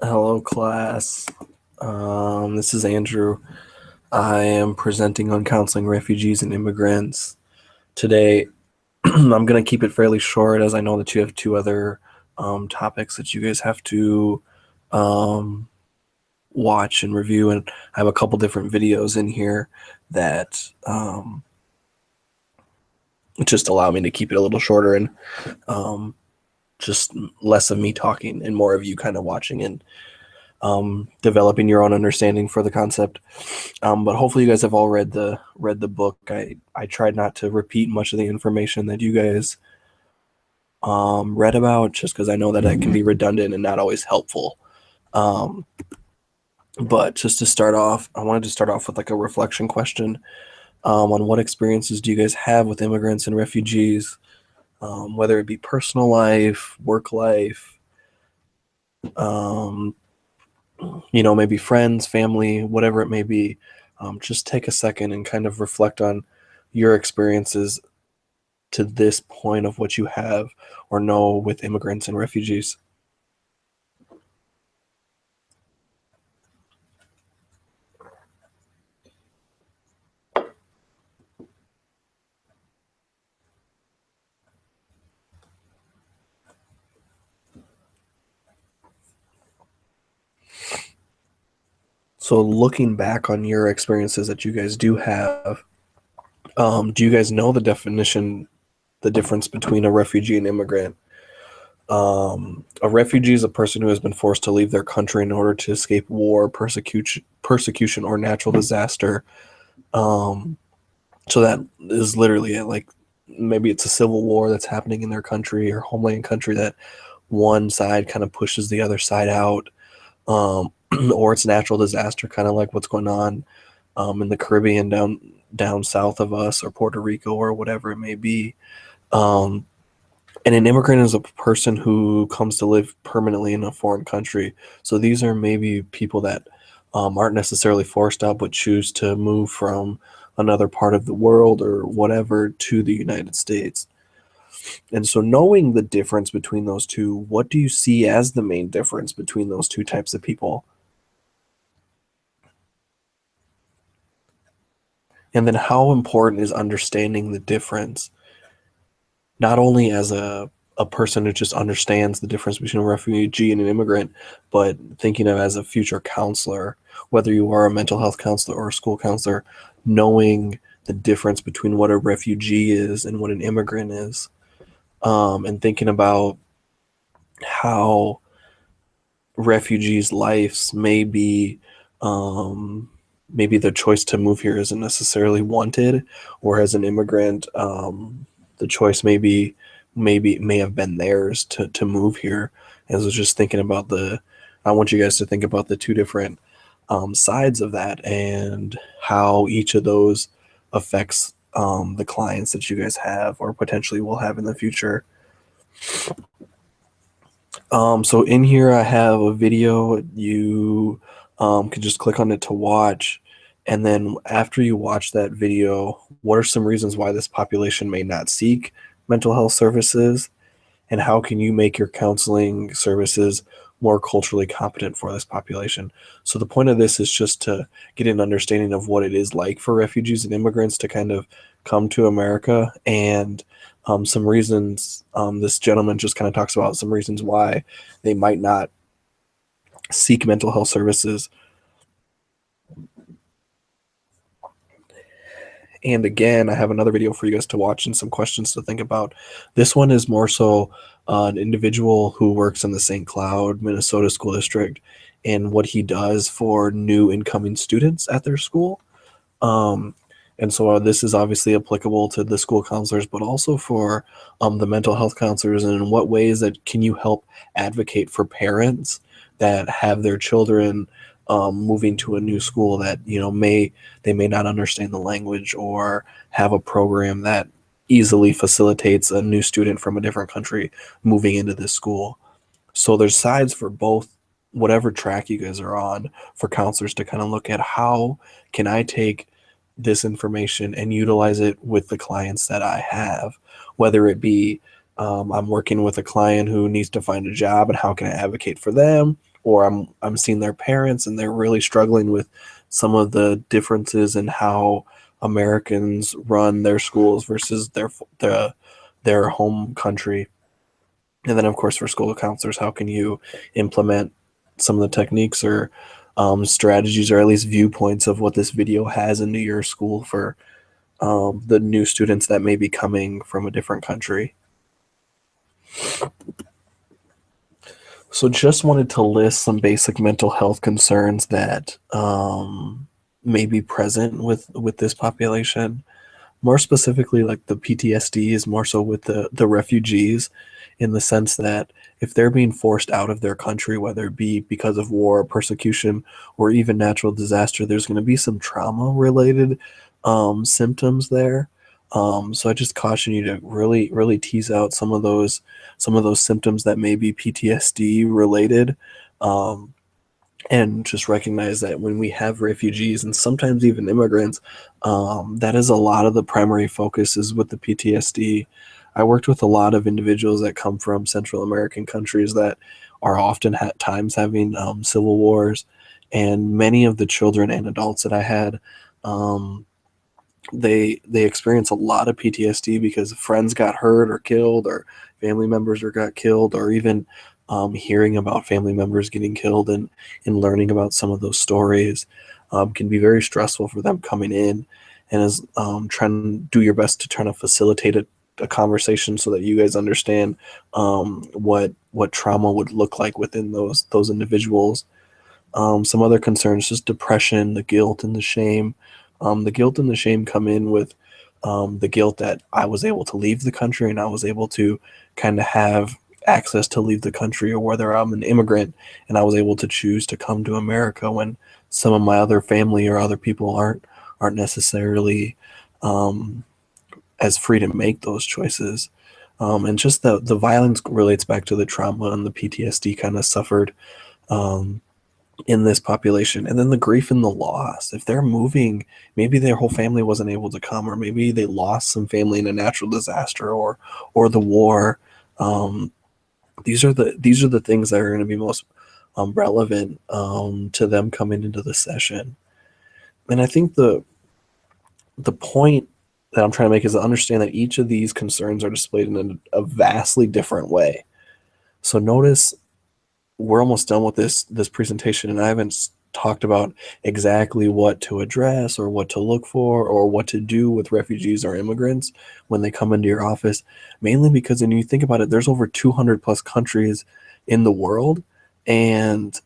Hello, class. This is Andrew. I am presenting on counseling refugees and immigrants. Today, I'm going to keep it fairly short as I know that you have two other topics that you guys have to um, watch and review. And I have a couple different videos in here that just allow me to keep it a little shorter and just less of me talking and more of you kind of watching and developing your own understanding for the concept. But hopefully you guys have all read the book. I tried not to repeat much of the information that you guys read about, just because I know that it can be redundant and not always helpful. But just to start off, I wanted to start off with like a reflection question on what experiences do you guys have with immigrants and refugees, whether it be personal life, work life, maybe friends, family, whatever it may be. Just take a second and kind of reflect on your experiences to this point of what you have or know with immigrants and refugees. So looking back on your experiences that you guys do have, do you guys know the difference between a refugee and immigrant? A refugee is a person who has been forced to leave their country in order to escape war, persecution, or natural disaster. So that is literally it. Like maybe it's a civil war that's happening in their country or homeland country that one side kind of pushes the other side out, or it's natural disaster, kind of like what's going on in the Caribbean down south of us, or Puerto Rico, or whatever it may be. Um, and an immigrant is a person who comes to live permanently in a foreign country. So these are maybe people that aren't necessarily forced out, but choose to move from another part of the world or whatever to the United States. And so, knowing the difference between those two, what do you see as the main difference between those two types of people? And then, how important is understanding the difference, not only as a person who just understands the difference between a refugee and an immigrant, but thinking of as a future counselor, whether you are a mental health counselor or a school counselor, knowing the difference between what a refugee is and what an immigrant is, and thinking about how refugees' lives may be, maybe the choice to move here isn't necessarily wanted, or as an immigrant, the choice may have been theirs to move here. And I was just thinking about I want you guys to think about the two different sides of that and how each of those affects the clients that you guys have or potentially will have in the future. So in here I have a video. You can just click on it to watch. And then after you watch that video, what are some reasons why this population may not seek mental health services? And how can you make your counseling services more culturally competent for this population? So the point of this is just to get an understanding of what it is like for refugees and immigrants to kind of come to America, and some reasons. This gentleman just kind of talks about some reasons why they might not seek mental health services. And again, I have another video for you guys to watch and some questions to think about. This one is more so an individual who works in the St. Cloud, Minnesota school district, and what he does for new incoming students at their school. And so this is obviously applicable to the school counselors, but also for the mental health counselors. And in what ways that can you help advocate for parents that have their children moving to a new school that they may not understand the language or have a program that easily facilitates a new student from a different country moving into this school. So there's sides for both, whatever track you guys are on, for counselors to kind of look at how can I take this information and utilize it with the clients that I have, whether it be I'm working with a client who needs to find a job and how can I advocate for them, or I'm seeing their parents and they're really struggling with some of the differences in how Americans run their schools versus their home country. And then, of course, for school counselors, how can you implement some of the techniques or strategies or at least viewpoints of what this video has into your school for the new students that may be coming from a different country? So, just wanted to list some basic mental health concerns that may be present with this population. More specifically, like the PTSD is more so with the refugees, in the sense that if they're being forced out of their country, whether it be because of war, persecution, or even natural disaster, there's going to be some trauma related symptoms there. So I just caution you to really tease out some of those symptoms that may be PTSD related. Um, and just recognize that when we have refugees and sometimes even immigrants, that is a lot of the primary focus is with the PTSD. I worked with a lot of individuals that come from Central American countries that are often at times having civil wars, and many of the children and adults that I had, um, they experience a lot of PTSD because friends got hurt or killed, or family members or got killed, or even hearing about family members getting killed and learning about some of those stories can be very stressful for them coming in, and is trying to do your best to try to facilitate a conversation so that you guys understand what trauma would look like within those individuals. Some other concerns, just depression, the guilt and the shame. The guilt and the shame come in with the guilt that I was able to leave the country and I was able to kind of have access to leave the country, or whether I'm an immigrant and I was able to choose to come to America when some of my other family or other people aren't necessarily um, as free to make those choices. And just the violence relates back to the trauma and the PTSD kind of suffered um, in this population. And then the grief and the loss. If they're moving, maybe their whole family wasn't able to come, or maybe they lost some family in a natural disaster or the war. Um, these are the things that are going to be most relevant to them coming into the session. And I think the point that I'm trying to make is to understand that each of these concerns are displayed in a vastly different way. So notice we're almost done with this presentation, and I haven't talked about exactly what to address or what to look for or what to do with refugees or immigrants when they come into your office, mainly because when you think about it, there's over 200 plus countries in the world, and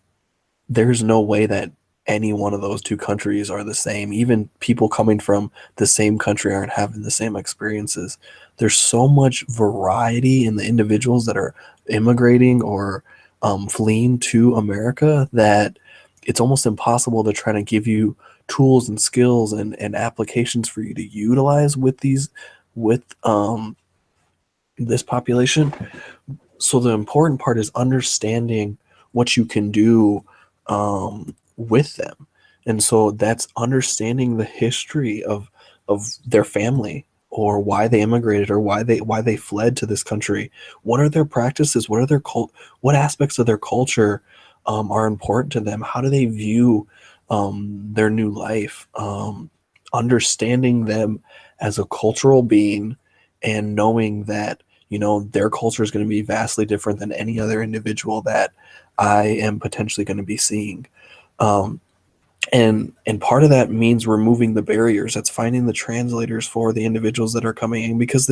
there's no way that any one of those two countries are the same. Even people coming from the same country aren't having the same experiences. There's so much variety in the individuals that are immigrating or fleeing to America that it's almost impossible to try to give you tools and skills and applications for you to utilize with this population. So the important part is understanding what you can do with them, and so that's understanding the history of their family, or why they immigrated, or why they fled to this country. What are their practices? What are what aspects of their culture are important to them? How do they view their new life? Understanding them as a cultural being, and knowing that their culture is going to be vastly different than any other individual that I am potentially going to be seeing. Um, and part of that means removing the barriers. That's finding the translators for the individuals that are coming in, because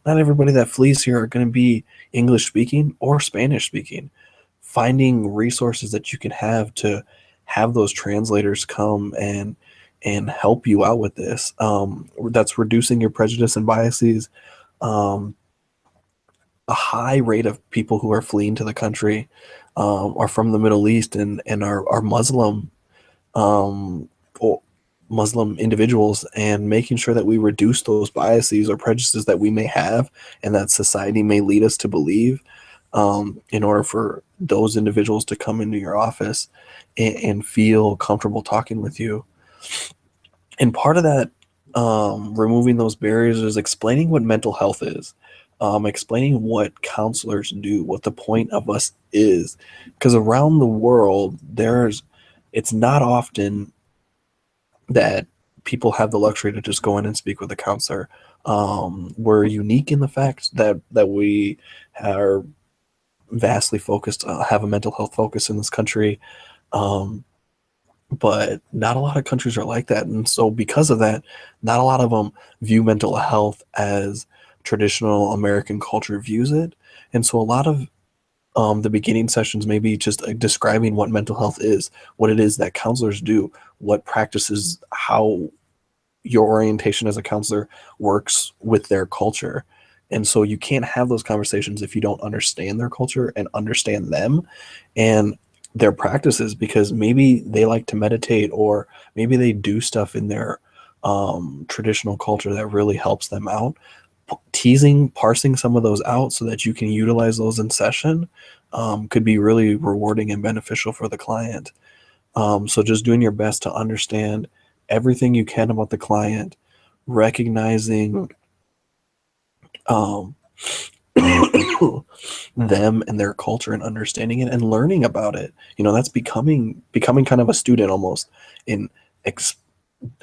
not everybody that flees here are going to be English speaking or Spanish speaking. Finding resources that you can have to have those translators come and help you out with this. That's reducing your prejudice and biases. Um, a high rate of people who are fleeing to the country are from the Middle East and are Muslim, um, or Muslim individuals, and making sure that we reduce those biases or prejudices that we may have and that society may lead us to believe, in order for those individuals to come into your office and feel comfortable talking with you. And part of that, removing those barriers, is explaining what mental health is. explaining what counselors do, what the point of us is, because around the world it's not often that people have the luxury to just go in and speak with a counselor. We're unique in the fact that we are vastly focused, have a mental health focus in this country. Um, but not a lot of countries are like that. And so because of that, not a lot of them view mental health as traditional American culture views it. And so a lot of the beginning sessions maybe just describing what mental health is, what it is that counselors do, what practices, how your orientation as a counselor works with their culture. And so you can't have those conversations if you don't understand their culture and understand them and their practices, because maybe they like to meditate, or maybe they do stuff in their traditional culture that really helps them out. Parsing some of those out so that you can utilize those in session could be really rewarding and beneficial for the client. So just doing your best to understand everything you can about the client, recognizing um, them and their culture and understanding it and learning about it. That's becoming kind of a student almost in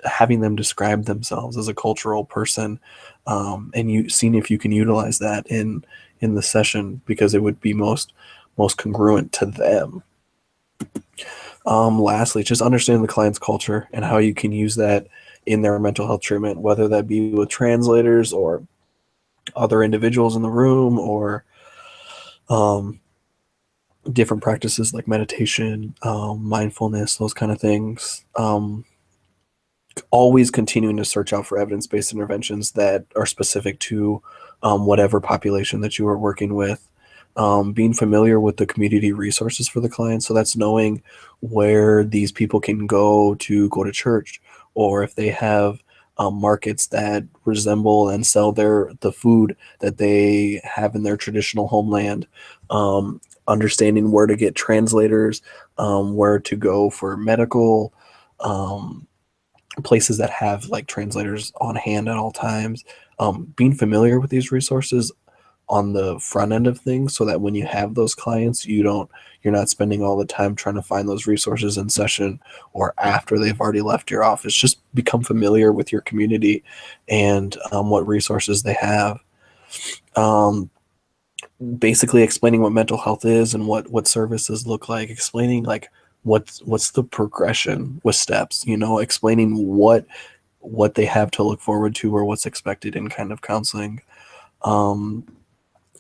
having them describe themselves as a cultural person, and you seeing if you can utilize that in the session, because it would be most congruent to them. Lastly, just understand the client's culture and how you can use that in their mental health treatment, whether that be with translators or other individuals in the room, or different practices like meditation, mindfulness, those kind of things. Always continuing to search out for evidence-based interventions that are specific to whatever population that you are working with. Being familiar with the community resources for the client. So that's knowing where these people can go to church, or if they have markets that resemble and sell the food that they have in their traditional homeland. Understanding where to get translators, where to go for medical, places that have like translators on hand at all times. Being familiar with these resources on the front end of things, so that when you have those clients, you're not spending all the time trying to find those resources in session or after they've already left your office. Just become familiar with your community and what resources they have. Basically explaining what mental health is and what services look like, explaining like what's the progression with steps, explaining what they have to look forward to or what's expected in kind of counseling.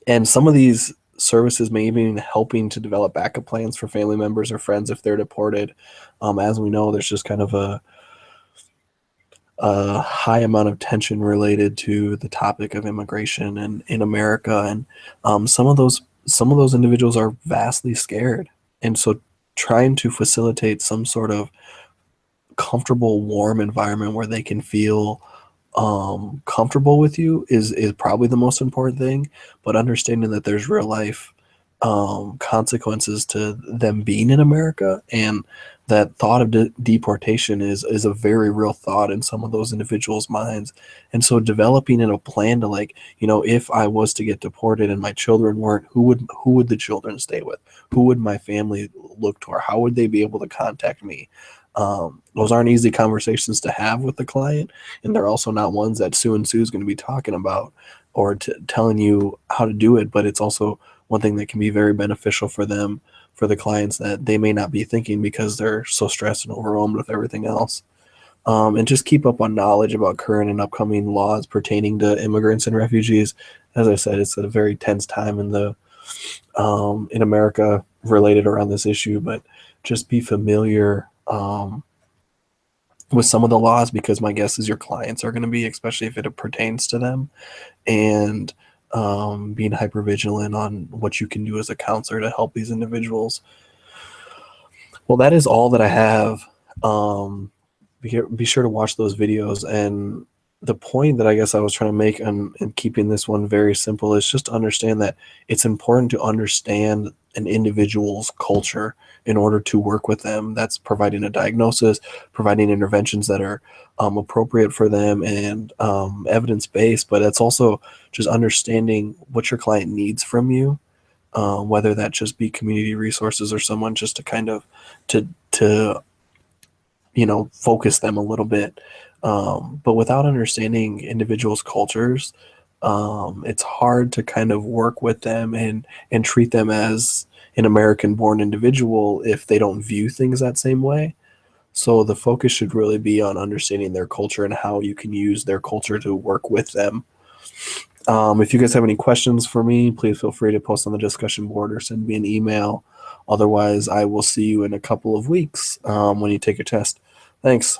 And some of these services may even helping to develop backup plans for family members or friends if they're deported. As we know, there's just kind of a high amount of tension related to the topic of immigration and in America, and some of those individuals are vastly scared, and so trying to facilitate some sort of comfortable, warm environment where they can feel comfortable with you is probably the most important thing. But understanding that there's real life consequences to them being in America, and that thought of deportation is a very real thought in some of those individuals' minds. And so developing in a plan to, like, if I was to get deported and my children weren't, who would the children stay with? Who would my family look to? Or how would they be able to contact me? Those aren't easy conversations to have with the client, and they're also not ones that Sue and Sue is going to be talking about or telling you how to do it. But it's also one thing that can be very beneficial for them, for the clients, that they may not be thinking because they're so stressed and overwhelmed with everything else. And just keep up on knowledge about current and upcoming laws pertaining to immigrants and refugees. As I said, it's a very tense time in America related around this issue, but just be familiar with some of the laws, because my guess is your clients are going to be, especially if it pertains to them, and being hyper vigilant on what you can do as a counselor to help these individuals. Well, that is all that I have. Be sure to watch those videos. And the point that I guess I was trying to make in keeping this one very simple is just to understand that it's important to understand an individual's culture in order to work with them. That's providing a diagnosis, providing interventions that are appropriate for them and evidence-based, but it's also just understanding what your client needs from you, whether that just be community resources or someone just to kind of to focus them a little bit. But without understanding individuals' cultures, it's hard to kind of work with them and treat them as an American-born individual if they don't view things that same way. So the focus should really be on understanding their culture and how you can use their culture to work with them. If you guys have any questions for me, please feel free to post on the discussion board or send me an email. Otherwise, I will see you in a couple of weeks when you take your test. Thanks.